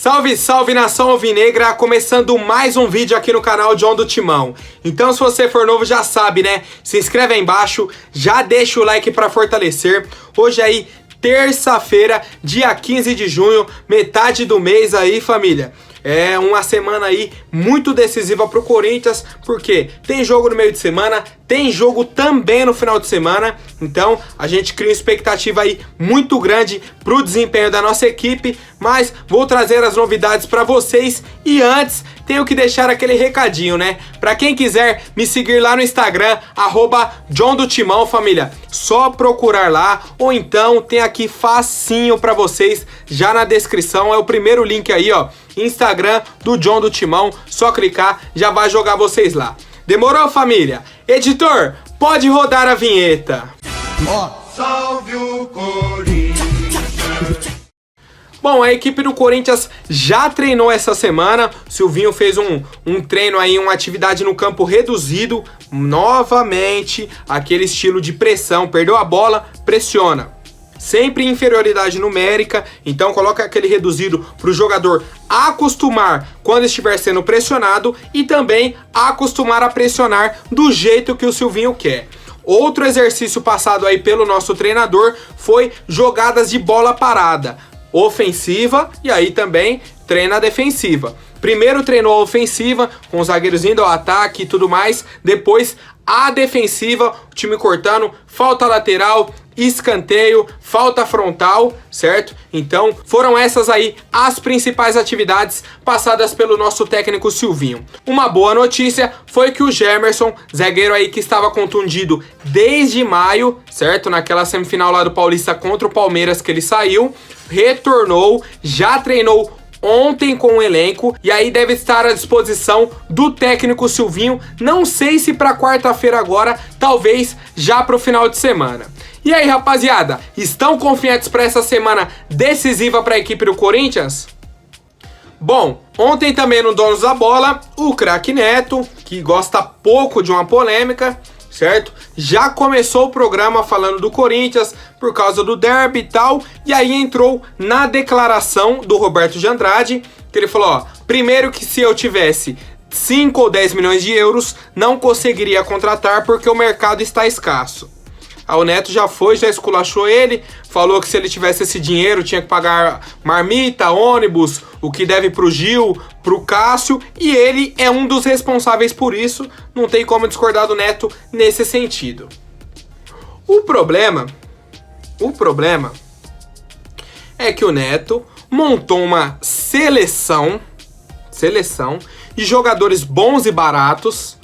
Salve, salve nação alvinegra, começando mais um vídeo aqui no canal John do Timão. Então se você for novo já sabe, né? Se inscreve aí embaixo, já deixa o like pra fortalecer. Hoje aí, terça-feira, dia 15 de junho, metade do mês aí, família. É uma semana aí muito decisiva pro Corinthians, porque tem jogo no meio de semana, tem jogo também no final de semana, então a gente cria uma expectativa aí muito grande pro desempenho da nossa equipe, mas vou trazer as novidades para vocês e antes tenho que deixar aquele recadinho, né? Para quem quiser me seguir lá no Instagram, @JohnDoTimão, família, só procurar lá, ou então tem aqui facinho para vocês, já na descrição, é o primeiro link aí, ó, Instagram do John do Timão, só clicar, já vai jogar vocês lá. Demorou, família? Editor, pode rodar a vinheta. Salve o Corinthians! Bom, a equipe do Corinthians já treinou essa semana. O Silvinho fez um treino aí, uma atividade no campo reduzido. Novamente, aquele estilo de pressão. Perdeu a bola, pressiona. Sempre em inferioridade numérica, então coloca aquele reduzido para o jogador acostumar quando estiver sendo pressionado e também acostumar a pressionar do jeito que o Silvinho quer. Outro exercício passado aí pelo nosso treinador foi jogadas de bola parada, ofensiva e aí também treina a defensiva. Primeiro treinou a ofensiva, com os zagueiros indo ao ataque e tudo mais, depois a defensiva, o time cortando, falta lateral, escanteio, falta frontal, certo? Então foram essas aí as principais atividades passadas pelo nosso técnico Silvinho. Uma boa notícia foi que o Gemerson, zagueiro aí que estava contundido desde maio, certo? Naquela semifinal lá do Paulista contra o Palmeiras que ele saiu, retornou, já treinou ontem com o elenco e aí deve estar à disposição do técnico Silvinho, não sei se para quarta-feira agora, talvez já para o final de semana. E aí, rapaziada, estão confiantes para essa semana decisiva para a equipe do Corinthians? Bom, ontem também no Donos da Bola, o craque Neto, que gosta pouco de uma polêmica, certo? Já começou o programa falando do Corinthians por causa do derby e tal, e aí entrou na declaração do Roberto de Andrade, que ele falou, ó, primeiro que se eu tivesse 5 ou 10 milhões de euros, não conseguiria contratar porque o mercado está escasso. O Neto já esculachou ele, falou que se ele tivesse esse dinheiro tinha que pagar marmita, ônibus, o que deve pro Gil, pro Cássio, e ele é um dos responsáveis por isso, não tem como discordar do Neto nesse sentido. O problema é que o Neto montou uma seleção de jogadores bons e baratos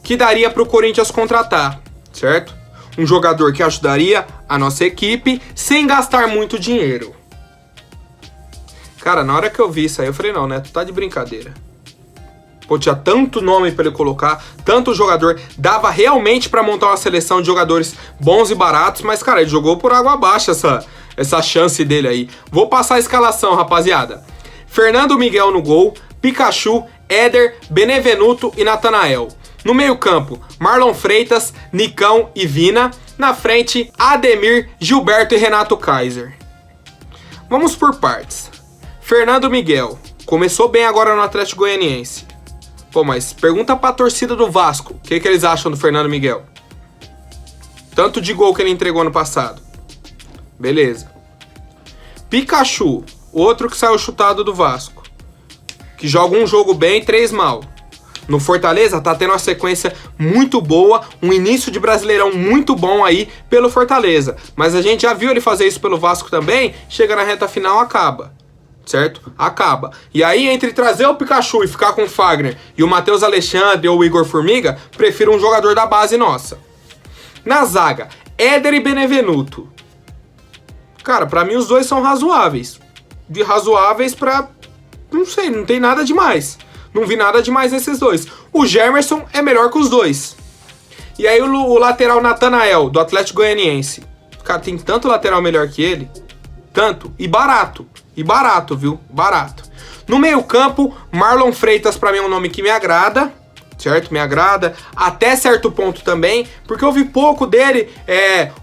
que daria pro Corinthians contratar. Certo? Um jogador que ajudaria a nossa equipe sem gastar muito dinheiro. Cara, na hora que eu vi isso aí, eu falei, não, Neto, tá de brincadeira. Pô, tinha tanto nome pra ele colocar, tanto jogador, dava realmente pra montar uma seleção de jogadores bons e baratos, mas, cara, ele jogou por água abaixo essa chance dele aí. Vou passar a escalação, rapaziada. Fernando Miguel no gol, Pikachu, Éder, Benevenuto e Natanael. No meio-campo, Marlon Freitas, Nicão e Vina. Na frente, Ademir, Gilberto e Renato Kaiser. Vamos por partes. Fernando Miguel. Começou bem agora no Atlético Goianiense. Pô, mas pergunta pra torcida do Vasco. O que eles acham do Fernando Miguel? Tanto de gol que ele entregou no passado. Beleza. Pikachu. Outro que saiu chutado do Vasco. Que joga um jogo bem e 3 mal. No Fortaleza tá tendo uma sequência muito boa, um início de Brasileirão muito bom aí pelo Fortaleza. Mas a gente já viu ele fazer isso pelo Vasco também, chega na reta final, acaba. Certo? Acaba. E aí, entre trazer o Pikachu e ficar com o Fagner e o Matheus Alexandre ou o Igor Formiga, prefiro um jogador da base nossa. Na zaga, Éder e Benevenuto. Cara, pra mim os dois são razoáveis. De razoáveis pra... não sei, não tem nada demais. Não vi nada demais nesses dois. O Gemerson é melhor que os dois. E aí o lateral Natanael, do Atlético Goianiense. Cara, tem tanto lateral melhor que ele. Tanto. E barato. E barato, viu? Barato. No meio campo, Marlon Freitas pra mim é um nome que me agrada. certo? Me agrada, até certo ponto também, porque eu vi pouco dele,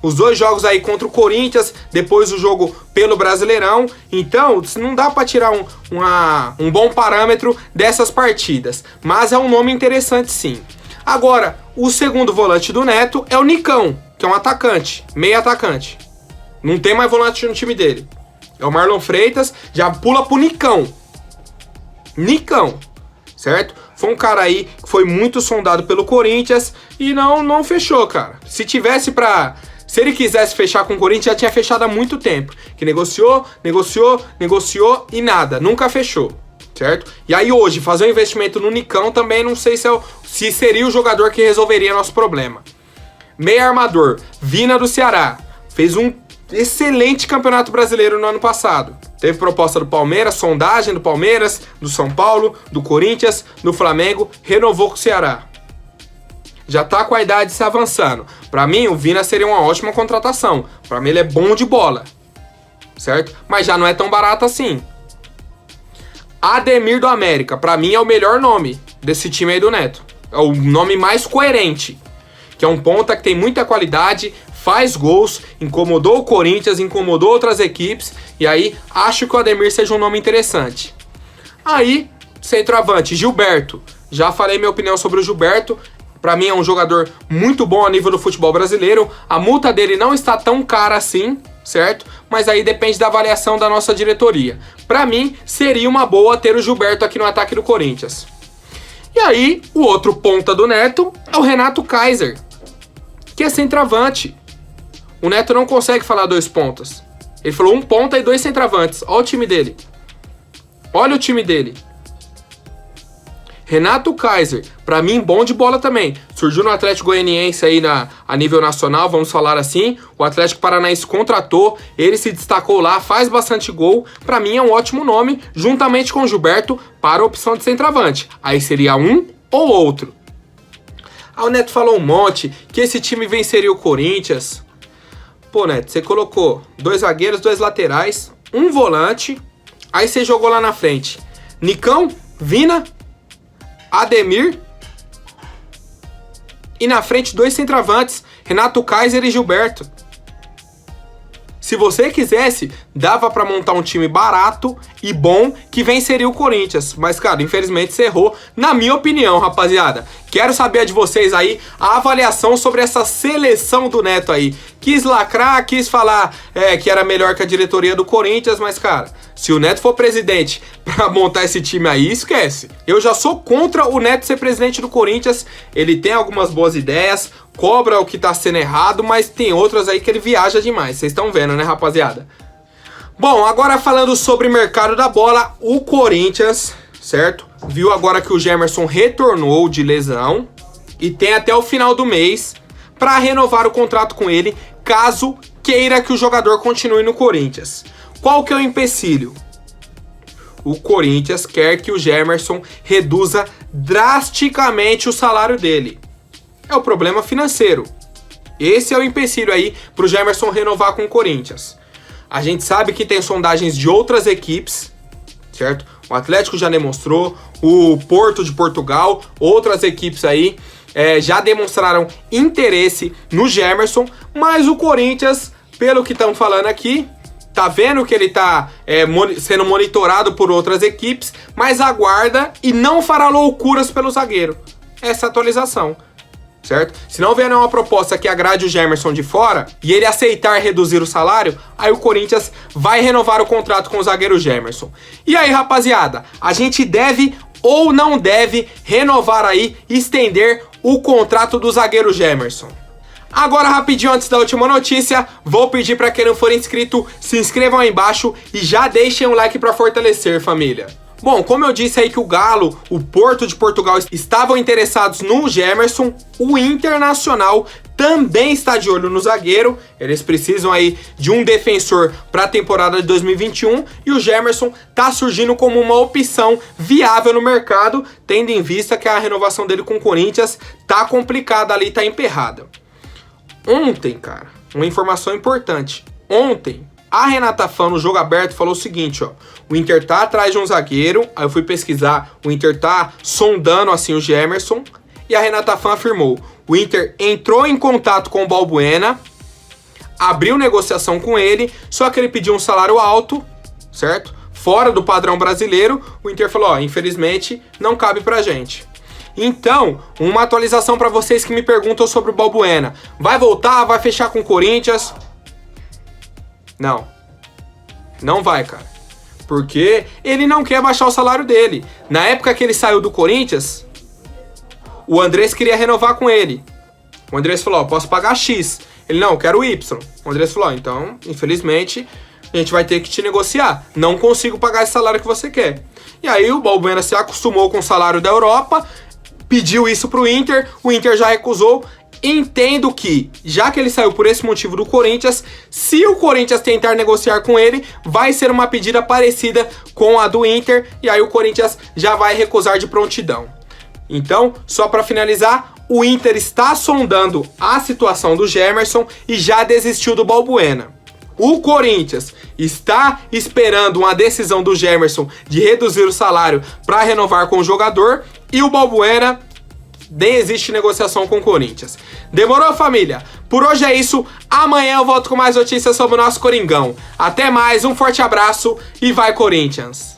os 2 jogos aí contra o Corinthians, depois o jogo pelo Brasileirão, então não dá pra tirar um bom parâmetro dessas partidas, mas é um nome interessante sim. Agora, o segundo volante do Neto é o Nicão, que é um atacante, meio atacante, não tem mais volante no time dele, é o Marlon Freitas, já pula pro Nicão, certo? Foi um cara aí que foi muito sondado pelo Corinthians e não fechou, cara. Se ele quisesse fechar com o Corinthians, já tinha fechado há muito tempo. Que negociou e nada, nunca fechou, certo? E aí hoje, fazer um investimento no Nicão também não sei se seria o jogador que resolveria nosso problema. Meio armador, Vina do Ceará, fez um excelente campeonato brasileiro no ano passado. Teve proposta do Palmeiras, sondagem do Palmeiras, do São Paulo, do Corinthians, do Flamengo, renovou com o Ceará. Já tá com a idade se avançando. Pra mim, o Vina seria uma ótima contratação. Pra mim, ele é bom de bola, certo? Mas já não é tão barato assim. Ademir do América, pra mim é o melhor nome desse time aí do Neto. É o nome mais coerente. Que é um ponta que tem muita qualidade, faz gols, incomodou o Corinthians, incomodou outras equipes, e aí acho que o Ademir seja um nome interessante. Aí, centroavante, Gilberto. Já falei minha opinião sobre o Gilberto. Pra mim é um jogador muito bom a nível do futebol brasileiro. A multa dele não está tão cara assim, certo? Mas aí depende da avaliação da nossa diretoria. Pra mim, seria uma boa ter o Gilberto aqui no ataque do Corinthians. E aí, o outro ponta do Neto é o Renato Kaiser, que é centroavante. O Neto não consegue falar 2 pontas. Ele falou 1 ponta e 2 centroavantes. Olha o time dele. Olha o time dele. Renato Kaiser, pra mim, bom de bola também. Surgiu no Atlético Goianiense aí a nível nacional, vamos falar assim. O Atlético Paranaense contratou, ele se destacou lá, faz bastante gol. Pra mim é um ótimo nome, juntamente com o Gilberto, para a opção de centroavante. Aí seria um ou outro. O Neto falou um monte, que esse time venceria o Corinthians. Pô, Neto, você colocou 2 zagueiros, 2 laterais, 1 volante, aí você jogou lá na frente Nicão, Vina, Ademir e na frente 2 centroavantes, Renato Kaiser e Gilberto. Se você quisesse, dava pra montar um time barato e bom que venceria o Corinthians. Mas, cara, infelizmente você errou, na minha opinião, rapaziada. Quero saber a de vocês aí, a avaliação sobre essa seleção do Neto aí. Quis lacrar, quis falar que era melhor que a diretoria do Corinthians, mas, cara, se o Neto for presidente pra montar esse time aí, esquece. Eu já sou contra o Neto ser presidente do Corinthians. Ele tem algumas boas ideias, cobra o que tá sendo errado, mas tem outras aí que ele viaja demais. Vocês estão vendo, né, rapaziada? Bom, agora falando sobre mercado da bola, o Corinthians, certo? Viu agora que o Gemerson retornou de lesão e tem até o final do mês para renovar o contrato com ele, caso queira que o jogador continue no Corinthians. Qual que é o empecilho? O Corinthians quer que o Gemerson reduza drasticamente o salário dele. É o problema financeiro. Esse é o empecilho aí pro Gemerson renovar com o Corinthians. A gente sabe que tem sondagens de outras equipes, certo? O Atlético já demonstrou, o Porto de Portugal, outras equipes aí já demonstraram interesse no Gemerson, mas o Corinthians, pelo que estão falando aqui, tá vendo que ele tá sendo monitorado por outras equipes, mas aguarda e não fará loucuras pelo zagueiro. Essa atualização, certo? Se não vier uma proposta que agrade o Gemerson de fora e ele aceitar reduzir o salário, aí o Corinthians vai renovar o contrato com o zagueiro Gemerson. E aí, rapaziada, a gente deve ou não deve renovar aí, estender o contrato do zagueiro Gemerson? Agora, rapidinho, antes da última notícia, vou pedir para quem não for inscrito, se inscrevam aí embaixo e já deixem um like para fortalecer, família. Bom, como eu disse aí que o Galo, o Porto de Portugal estavam interessados no Gemerson, o Internacional também está de olho no zagueiro. Eles precisam aí de um defensor para a temporada de 2021 e o Gemerson está surgindo como uma opção viável no mercado, tendo em vista que a renovação dele com o Corinthians tá complicada ali, tá emperrada. Ontem, cara, uma informação importante. Ontem, a Renata Fã, no Jogo Aberto, falou o seguinte, ó. O Inter tá atrás de um zagueiro, aí eu fui pesquisar, o Inter tá sondando, assim, o Gemerson, E a Renata Fan afirmou: o Inter entrou em contato com o Balbuena, abriu negociação com ele, só que ele pediu um salário alto, certo? Fora do padrão brasileiro. O Inter falou: ó, infelizmente não cabe pra gente. Então, uma atualização pra vocês que me perguntam sobre o Balbuena: vai voltar, vai fechar com o Corinthians? Não. Não vai, cara. Porque ele não quer baixar o salário dele. Na época que ele saiu do Corinthians, o Andrés queria renovar com ele. O Andrés falou: ó, posso pagar X. Ele: não, eu quero Y. O Andrés falou: ó, então, infelizmente, a gente vai ter que te negociar. Não consigo pagar esse salário que você quer. E aí o Balbuena se acostumou com o salário da Europa, pediu isso pro Inter, o Inter já recusou. Entendo que, já que ele saiu por esse motivo do Corinthians, se o Corinthians tentar negociar com ele, vai ser uma pedida parecida com a do Inter, e aí o Corinthians já vai recusar de prontidão. Então, só para finalizar, o Inter está sondando a situação do Gemerson e já desistiu do Balbuena. O Corinthians está esperando uma decisão do Gemerson de reduzir o salário para renovar com o jogador, e o Balbuena nem existe negociação com o Corinthians. Demorou, família? Por hoje é isso. Amanhã eu volto com mais notícias sobre o nosso Coringão. Até mais, um forte abraço e vai Corinthians!